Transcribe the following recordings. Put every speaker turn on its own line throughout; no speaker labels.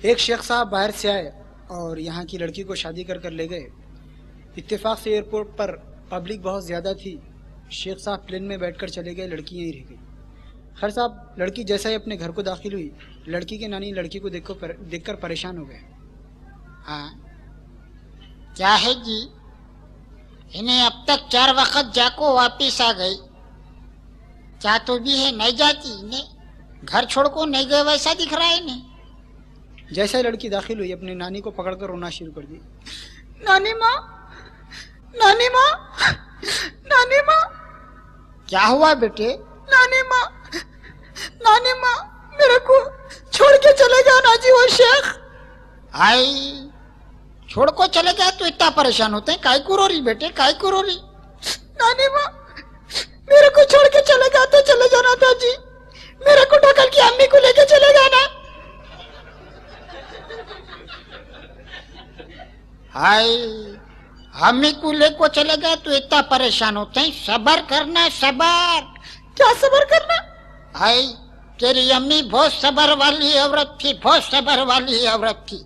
एक शेख साहब बाहर से आए और यहाँ की लड़की को शादी कर ले गए। इत्तेफाक से एयरपोर्ट पर पब्लिक बहुत ज़्यादा थी। शेख साहब प्लेन में बैठकर चले गए, लड़की यहीं रह गई। खैर साहब, लड़की जैसा ही अपने घर को दाखिल हुई, लड़की के नानी लड़की को देखकर परेशान हो गए।
हाँ, क्या है जी, इन्हें अब तक 4 वक्त जाको वापिस आ गई, क्या तो भी है नहीं जाती, इन्हें घर छोड़ को नहीं गए वैसा दिख रहा है इन्हें।
जैसे ही लड़की दाखिल हुई, अपनी नानी को पकड़कर रोना शुरू कर दी। नानी माँ, नानी माँ, नानी माँ।
क्या हुआ बेटे?
नानी माँ, नानी माँ, मेरे को छोड़ के चले गया ना जी वो शेख।
आई, छोड़ को चले गया तो इतना परेशान होते हैं, काय को रो रही बेटे, काय को रो रही?
नानी माँ, मेरे को छोड़ के चले गया तो चले जाना था जी, मेरे को ढकल की अम्मी को लेके चले गया ना।
हाय, अम्मी को लेको चले गए तो इतना परेशान होते हैं, सबर करना, सबर।
क्या सबर करना?
हाय, तेरी अम्मी बहुत सबर वाली औरत थी, बहुत सबर वाली औरत थी।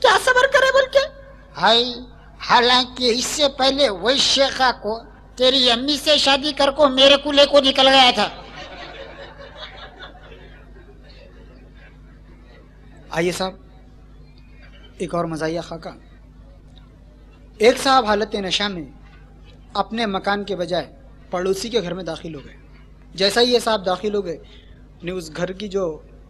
क्या सबर करे बोल के?
हाय, हालांकि इससे पहले वही शेखा को तेरी अम्मी से शादी कर को मेरे को लेको निकल गया था।
आइए साहब, एक और मजाहिया खाका। एक साहब हालत नशा में अपने मकान के बजाय पड़ोसी के घर में दाखिल हो गए। जैसा ही ये साहब दाखिल हो गए, ने उस घर की जो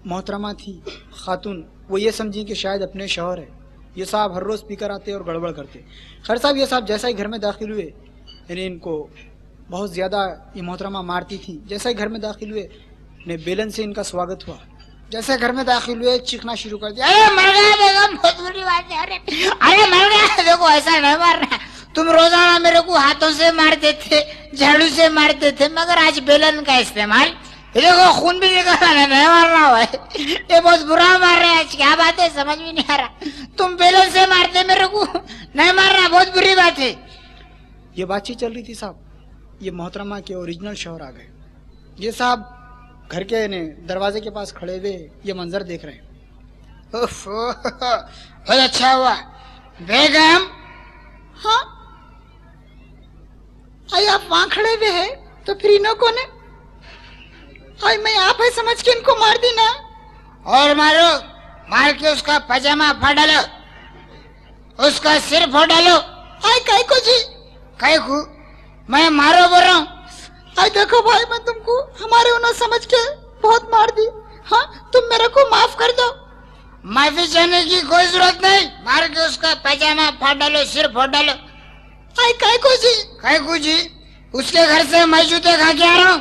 मोहतरमा थी खातून, वो ये समझी कि शायद अपने शौहर है। ये साहब हर रोज़ पीकर आते और गड़बड़ करते। खैर साहब, ये साहब जैसा ही घर में दाखिल हुए, यानी इनको बहुत ज़्यादा ये मोहतरमा मारती थी। जैसा ही घर में दाखिल हुए, ने बेलन से इनका स्वागत हुआ। जैसे घर में दाखिल हुए, चीखना शुरू कर दिया,
अरे मर गया बेगम, बहुत बुरी बात है, अरे मर गया। देखो ऐसा नहीं मारना, तुम रोजाना मेरे को हाथों से मारते थे, झाड़ू से मारते थे, मगर आज बेलन का इस्तेमाल, देखो खून भी निकल रहा है, नहीं मारना हुआ है, ये बहुत बुरा मार रहे हैं आज, क्या बात है समझ में नहीं आ रहा। तुम बेलन से मारते मेरे को, नहीं मारना, बहुत बुरी बात है।
ये बातचीत चल रही थी साहब, ये मोहतरमा के ओरिजिनल शौहर आ गए। ये साहब घर के ने दरवाजे के पास खड़े हुए ये मंजर देख रहे हैं।
बहुत अच्छा हुआ बेगम।
हाँ, आई आप वहां खड़े हुए हैं तो फिर इन्हों को ने, आई मैं आप है समझ के इनको मार दी ना।
और मारो, मार के उसका पजामा फाड़ डालो, उसका सिर फोड़ डालो।
आई काय को जी?
काय को? मैं मारो बोल रहा हूँ।
आई देखो भाई, मैं तुमको हमारे उन्होंने समझ के बहुत मार दी। हाँ, तुम मेरे को माफ कर दो।
माफी चाहने की कोई जरूरत नहीं, मार के उसका पजामा फाड़ डालो, सिर फोड़ डालो।
आई काय को जी?
काय को जी? उसके घर से मैं जूते खा के आ रहा हूँ।